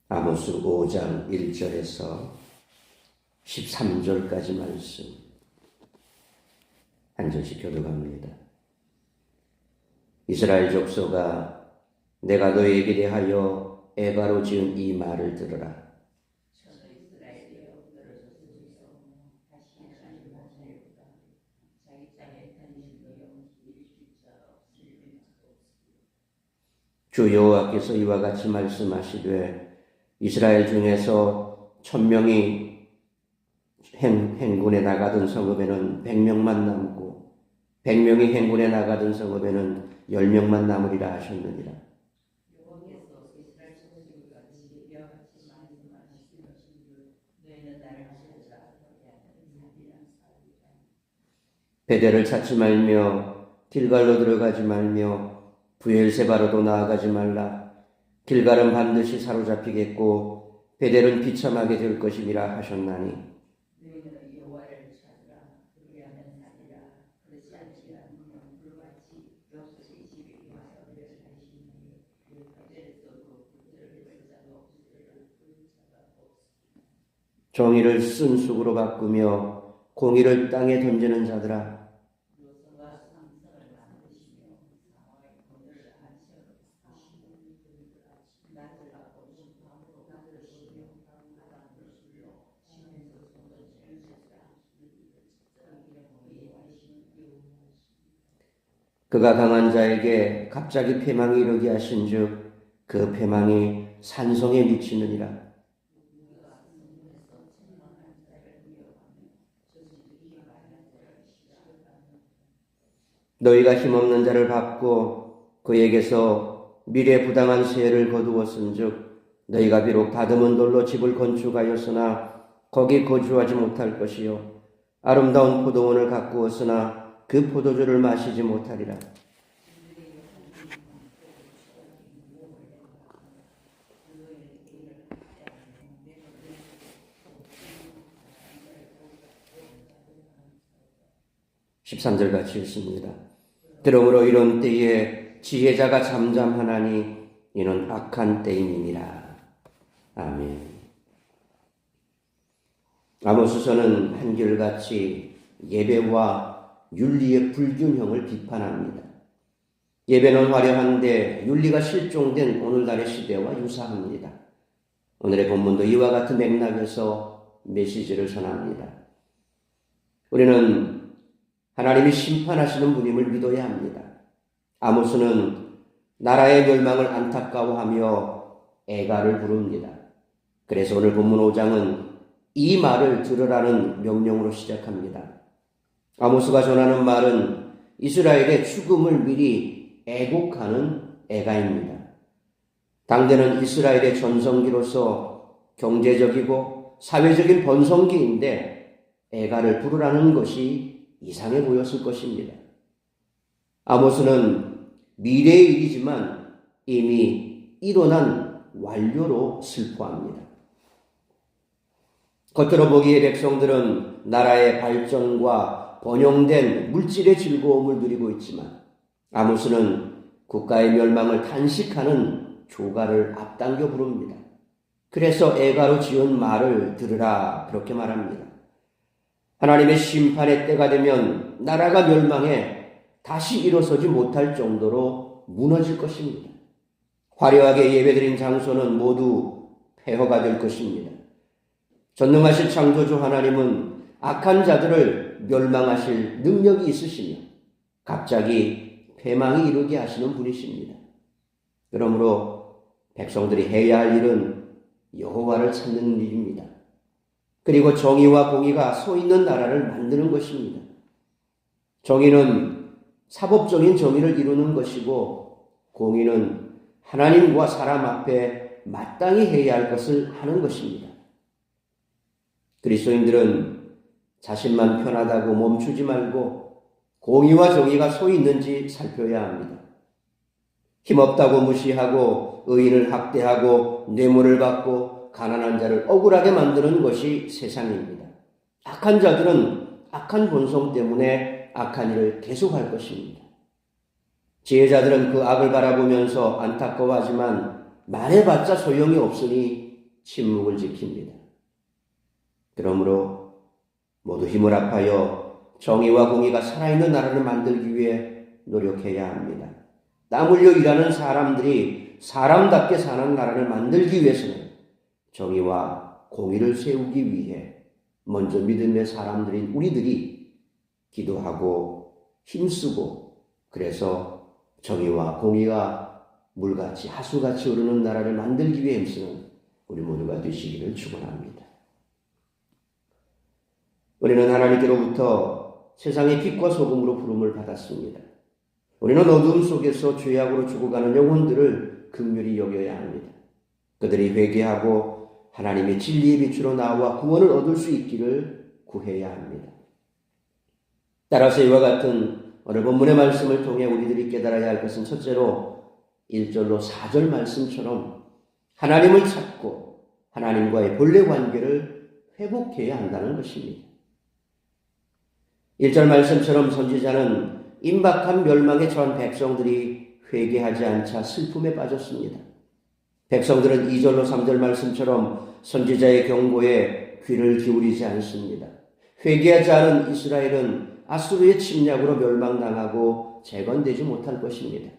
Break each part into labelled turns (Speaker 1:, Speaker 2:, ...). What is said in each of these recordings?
Speaker 1: 아모스 5장 1절에서 13절까지 말씀 한 절씩 교독합니다. 이스라엘 족속아, 내가 너희에게 대하여 애가로 지은 이 말을 들으라. 주 여호와께서 이와 같이 말씀하시되 이스라엘 중에서 1000명이 행군에 나가던 성읍에는 100명만 남고 100명이 행군에 나가던 성읍에는 10명만 남으리라 하셨느니라. 베델을 찾지 말며 길갈로 들어가지 말며 브엘세바로도 나아가지 말라. 길갈은 반드시 사로잡히겠고 베델은 비참하게 될 것임이라 하셨나니 정의를 쓴쑥으로 바꾸며 공의를 땅에 던지는 자들아, 그가 강한 자에게 갑자기 패망이 이르게 하신즉 그 패망이 산성에 미치느니라. 너희가 힘없는 자를 밟고 그에게서 미래 부당한 세를 거두었은즉 너희가 비록 다듬은 돌로 집을 건축하였으나 거기 거주하지 못할 것이요 아름다운 포도원을 가꾸었으나 그 포도주를 마시지 못하리라. (13절) 같이 읽습니다. 그러므로 이런 때에 지혜자가 잠잠하나니 이는 악한 때임이니라. 아멘. 아모스서는 한결같이 예배와 윤리의 불균형을 비판합니다. 예배는 화려한데 윤리가 실종된 오늘날의 시대와 유사합니다. 오늘의 본문도 이와 같은 맥락에서 메시지를 전합니다. 우리는 하나님이 심판하시는 분임을 믿어야 합니다. 아모스는 나라의 멸망을 안타까워하며 애가를 부릅니다. 그래서 오늘 본문 5장은 이 말을 들으라는 명령으로 시작합니다. 아모스가 전하는 말은 이스라엘의 죽음을 미리 애곡하는 애가입니다. 당대는 이스라엘의 전성기로서 경제적이고 사회적인 번성기인데 애가를 부르라는 것이 이상해 보였을 것입니다. 아모스는 미래의 일이지만 이미 일어난 완료로 슬퍼합니다. 겉으로 보기에 백성들은 나라의 발전과 번영된 물질의 즐거움을 누리고 있지만 아모스는 국가의 멸망을 단식하는 조가를 앞당겨 부릅니다. 그래서 애가로 지은 말을 들으라 그렇게 말합니다. 하나님의 심판의 때가 되면 나라가 멸망해 다시 일어서지 못할 정도로 무너질 것입니다. 화려하게 예배드린 장소는 모두 폐허가 될 것입니다. 전능하신 창조주 하나님은 악한 자들을 멸망하실 능력이 있으시며 갑자기 패망이 이르게 하시는 분이십니다. 그러므로 백성들이 해야 할 일은 여호와를 찾는 일입니다. 그리고 정의와 공의가 서 있는 나라를 만드는 것입니다. 정의는 사법적인 정의를 이루는 것이고 공의는 하나님과 사람 앞에 마땅히 해야 할 것을 하는 것입니다. 그리스도인들은 자신만 편하다고 멈추지 말고 공의와 정의가 서 있는지 살펴야 합니다. 힘없다고 무시하고 의인을 학대하고 뇌물을 받고 가난한 자를 억울하게 만드는 것이 세상입니다. 악한 자들은 악한 본성 때문에 악한 일을 계속할 것입니다. 지혜자들은 그 악을 바라보면서 안타까워하지만 말해봤자 소용이 없으니 침묵을 지킵니다. 그러므로 모두 힘을 합하여 정의와 공의가 살아있는 나라를 만들기 위해 노력해야 합니다. 땀 흘려 일하는 사람들이 사람답게 사는 나라를 만들기 위해서는 정의와 공의를 세우기 위해 먼저 믿음의 사람들인 우리들이 기도하고 힘쓰고, 그래서 정의와 공의가 물같이 하수같이 흐르는 나라를 만들기 위해 힘쓰는 우리 모두가 되시기를 축원합니다. 우리는 하나님께로부터 세상의 빛과 소금으로 부름을 받았습니다. 우리는 어두움 속에서 죄악으로 죽어가는 영혼들을 긍휼히 여겨야 합니다. 그들이 회개하고 하나님의 진리의 빛으로 나와 구원을 얻을 수 있기를 구해야 합니다. 따라서 이와 같은 오늘 본문의 말씀을 통해 우리들이 깨달아야 할 것은, 첫째로 1절로 4절 말씀처럼 하나님을 찾고 하나님과의 본래 관계를 회복해야 한다는 것입니다. 1절 말씀처럼 선지자는 임박한 멸망에 처한 백성들이 회개하지 않자 슬픔에 빠졌습니다. 백성들은 2절로 3절 말씀처럼 선지자의 경고에 귀를 기울이지 않습니다. 회개하지 않은 이스라엘은 아수르의 침략으로 멸망당하고 재건되지 못할 것입니다.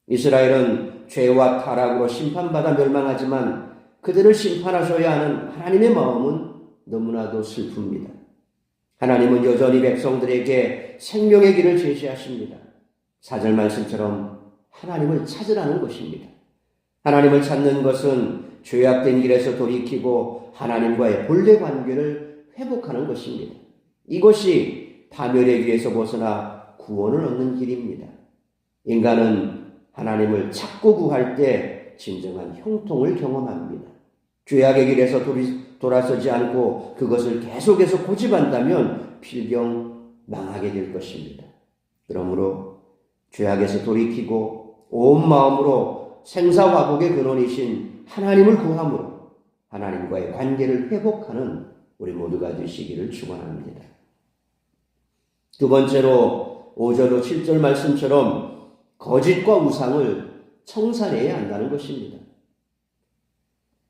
Speaker 1: 이스라엘은 죄와 타락으로 심판받아 멸망하지만 그들을 심판하셔야 하는 하나님의 마음은 너무나도 슬픕니다. 하나님은 여전히 백성들에게 생명의 길을 제시하십니다. 4절 말씀처럼 하나님을 찾으라는 것입니다. 하나님을 찾는 것은 죄악된 길에서 돌이키고 하나님과의 본래 관계를 회복하는 것입니다. 이것이 파멸의 길에서 벗어나 구원을 얻는 길입니다. 인간은 하나님을 찾고 구할 때 진정한 형통을 경험합니다. 죄악의 길에서 돌아서지 않고 그것을 계속해서 고집한다면 필경 망하게 될 것입니다. 그러므로 죄악에서 돌이키고 온 마음으로 생사화복의 근원이신 하나님을 구함으로 하나님과의 관계를 회복하는 우리 모두가 되시기를 축원합니다. 두 번째로 5절로 7절 말씀처럼 거짓과 우상을 청산해야 한다는 것입니다.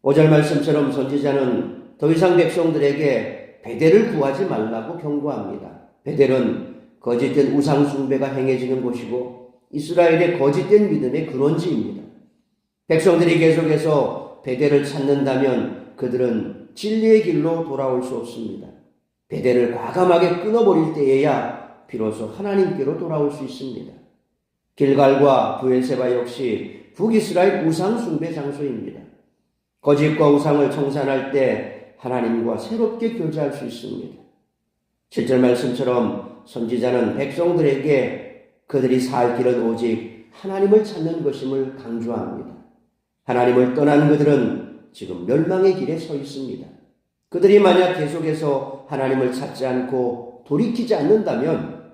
Speaker 1: 5절 말씀처럼 선지자는 더 이상 백성들에게 베델을 구하지 말라고 경고합니다. 베델은 거짓된 우상 숭배가 행해지는 곳이고 이스라엘의 거짓된 믿음의 근원지입니다. 백성들이 계속해서 베델을 찾는다면 그들은 진리의 길로 돌아올 수 없습니다. 베델을 과감하게 끊어버릴 때에야 비로소 하나님께로 돌아올 수 있습니다. 길갈과 브엘세바 역시 북이스라엘 우상 숭배 장소입니다. 거짓과 우상을 청산할 때 하나님과 새롭게 교제할 수 있습니다. 7절 말씀처럼 선지자는 백성들에게 그들이 살 길은 오직 하나님을 찾는 것임을 강조합니다. 하나님을 떠난 그들은 지금 멸망의 길에 서 있습니다. 그들이 만약 계속해서 하나님을 찾지 않고 돌이키지 않는다면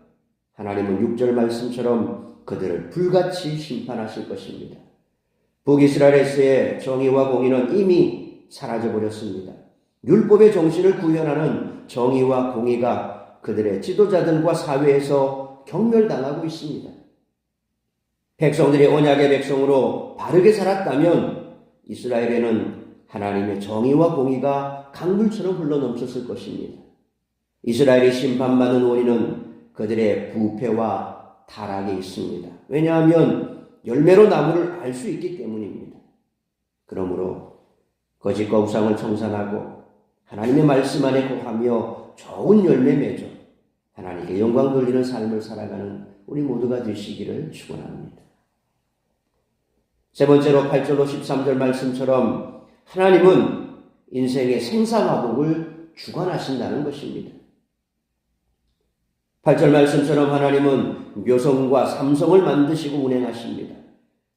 Speaker 1: 하나님은 6절 말씀처럼 그들을 불같이 심판하실 것입니다. 북이스라엘에서의 정의와 공의는 이미 사라져버렸습니다. 율법의 정신을 구현하는 정의와 공의가 그들의 지도자들과 사회에서 경멸당하고 있습니다. 백성들이 언약의 백성으로 바르게 살았다면 이스라엘에는 하나님의 정의와 공의가 강물처럼 흘러넘쳤을 것입니다. 이스라엘이 심판받는 원인은 그들의 부패와 타락에 있습니다. 왜냐하면 열매로 나무를 알 수 있기 때문입니다. 그러므로 거짓과 우상을 청산하고 하나님의 말씀 안에 거하며 좋은 열매 맺어 하나님께 영광 돌리는 삶을 살아가는 우리 모두가 되시기를 축원합니다. 세 번째로 8절로 13절 말씀처럼 하나님은 인생의 생사화복을 주관하신다는 것입니다. 8절 말씀처럼 하나님은 묘성과 삼성을 만드시고 운행하십니다.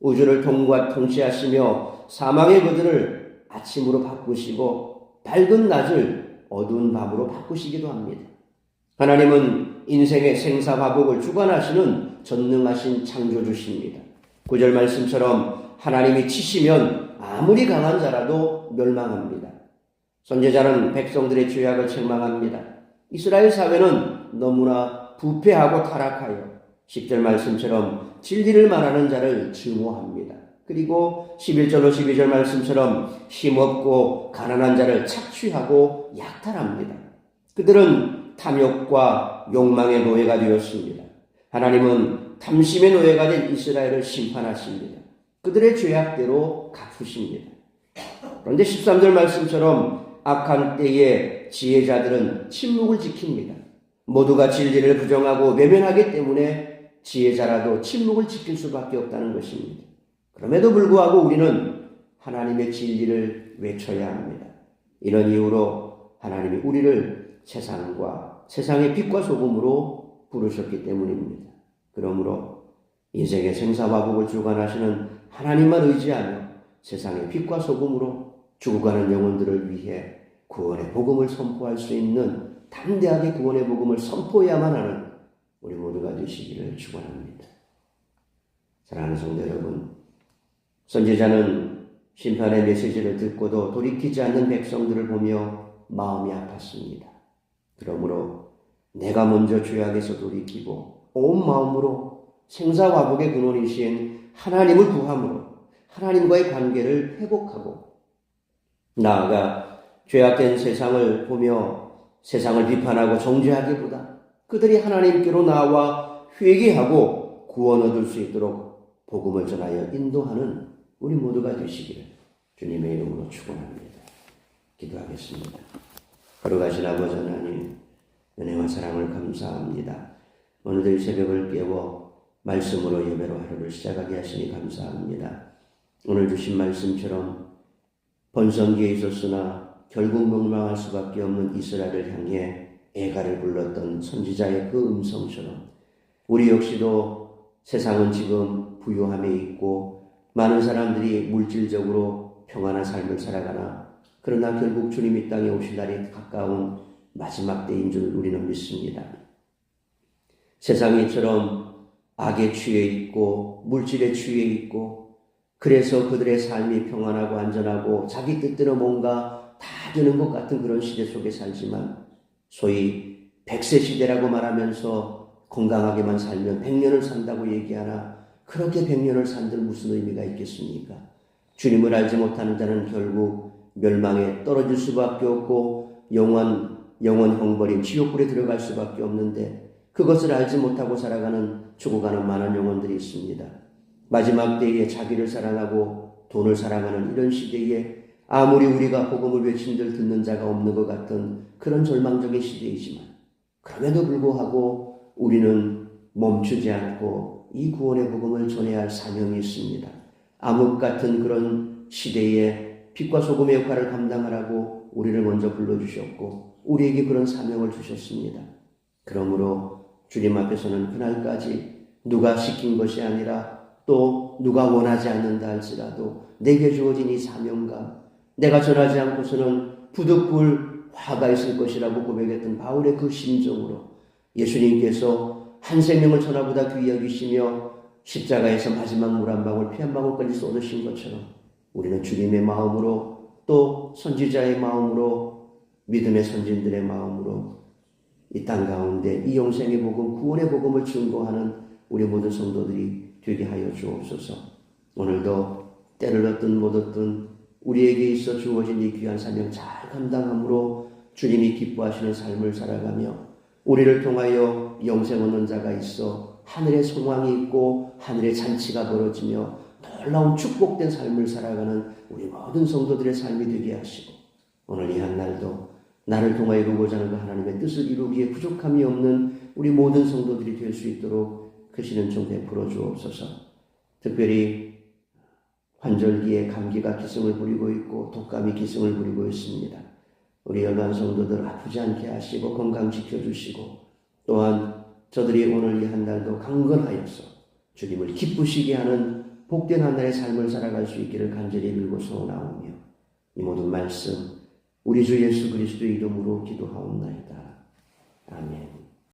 Speaker 1: 우주를 통치하시며 사망의 그들을 아침으로 바꾸시고 밝은 낮을 어두운 밤으로 바꾸시기도 합니다. 하나님은 인생의 생사화복을 주관하시는 전능하신 창조주십니다. 9절 말씀처럼 하나님이 치시면 아무리 강한 자라도 멸망합니다. 선지자는 백성들의 죄악을 책망합니다. 이스라엘 사회는 너무나 부패하고 타락하여 10절 말씀처럼 진리를 말하는 자를 증오합니다. 그리고 11절로 12절 말씀처럼 힘없고 가난한 자를 착취하고 약탈합니다. 그들은 탐욕과 욕망의 노예가 되었습니다. 하나님은 탐심의 노예가 된 이스라엘을 심판하십니다. 그들의 죄악대로 갚으십니다. 그런데 13절 말씀처럼 악한 때에 지혜자들은 침묵을 지킵니다. 모두가 진리를 부정하고 외면하기 때문에 지혜자라도 침묵을 지킬 수밖에 없다는 것입니다. 그럼에도 불구하고 우리는 하나님의 진리를 외쳐야 합니다. 이런 이유로 하나님이 우리를 세상과 세상의 빛과 소금으로 부르셨기 때문입니다. 그러므로 인생의 생사화복을 주관하시는 하나님만 의지하며 세상의 빛과 소금으로 죽어가는 영혼들을 위해 구원의 복음을 선포할 수 있는 담대하게 구원의 복음을 선포해야만 하는 우리 모두가 되시기를 축원합니다. 사랑하는 성도 여러분, 선지자는 심판의 메시지를 듣고도 돌이키지 않는 백성들을 보며 마음이 아팠습니다. 그러므로 내가 먼저 죄악에서 돌이키고 온 마음으로 생사화복의 근원이신 하나님을 구함으로 하나님과의 관계를 회복하고 나아가 죄악된 세상을 보며 세상을 비판하고 정죄하기보다 그들이 하나님께로 나와 회개하고 구원 얻을 수 있도록 복음을 전하여 인도하는 우리 모두가 되시기를 주님의 이름으로 축원합니다. 기도하겠습니다. 거룩하신 아버지 하나님, 은혜와 사랑을 감사합니다. 오늘도 이 새벽을 깨워 말씀으로 예배로 하루를 시작하게 하시니 감사합니다. 오늘 주신 말씀처럼 번성기에 있었으나 결국 멸망할 수밖에 없는 이스라엘을 향해 애가를 불렀던 선지자의 그 음성처럼 우리 역시도 세상은 지금 부유함에 있고 많은 사람들이 물질적으로 평안한 삶을 살아가나 그러나 결국 주님 이 땅에 오실 날이 가까운 마지막 때인 줄 우리는 믿습니다. 세상이 이처럼 악에 취해 있고 물질에 취해 있고 그래서 그들의 삶이 평안하고 안전하고 자기 뜻대로 뭔가 다 되는 것 같은 그런 시대 속에 살지만 소위 100세 시대라고 말하면서 건강하게만 살면 100년을 산다고 얘기하나 그렇게 100년을 산들 무슨 의미가 있겠습니까? 주님을 알지 못하는 자는 결국 멸망에 떨어질 수밖에 없고 영원 형벌인 지옥불에 들어갈 수밖에 없는데 그것을 알지 못하고 살아가는 죽어가는 많은 영혼들이 있습니다. 마지막 때에 자기를 사랑하고 돈을 사랑하는 이런 시대에 아무리 우리가 복음을 외친들 듣는 자가 없는 것 같은 그런 절망적인 시대이지만 그럼에도 불구하고 우리는 멈추지 않고 이 구원의 복음을 전해야 할 사명이 있습니다. 암흑 같은 그런 시대에 빛과 소금의 역할을 감당하라고 우리를 먼저 불러주셨고 우리에게 그런 사명을 주셨습니다. 그러므로 주님 앞에서는 그날까지 누가 시킨 것이 아니라 또 누가 원하지 않는다 할지라도 내게 주어진 이 사명과 내가 전하지 않고서는 부득불 화가 있을 것이라고 고백했던 바울의 그 심정으로 예수님께서 한 생명을 천하보다 귀히 여기시며 십자가에서 마지막 물 한 방울 피 한 방울까지 쏟으신 것처럼 우리는 주님의 마음으로 또 선지자의 마음으로 믿음의 선진들의 마음으로 이 땅 가운데 이 영생의 복음 구원의 복음을 증거하는 우리 모든 성도들이 되게 하여 주옵소서. 오늘도 때를 얻든 못 얻든 우리에게 있어 주어진 이 귀한 사명 잘 감당함으로 주님이 기뻐하시는 삶을 살아가며 우리를 통하여 영생 얻는 자가 있어 하늘의 소망이 있고 하늘의 잔치가 벌어지며 놀라운 축복된 삶을 살아가는 우리 모든 성도들의 삶이 되게 하시고 오늘 이 한날도 나를 통하여 이루고자 하는 그 하나님의 뜻을 이루기에 부족함이 없는 우리 모든 성도들이 될 수 있도록 크시는 종 베풀어 주옵소서. 특별히 환절기에 감기가 기승을 부리고 있고 독감이 기승을 부리고 있습니다. 우리 열반 성도들 아프지 않게 하시고 건강 지켜주시고 또한 저들이 오늘 이 한날도 강건하여서 주님을 기쁘시게 하는 복된 한날의 삶을 살아갈 수 있기를 간절히 빌고 소원하오며 이 모든 말씀 우리 주 예수 그리스도의 이름으로 기도하옵나이다. 아멘.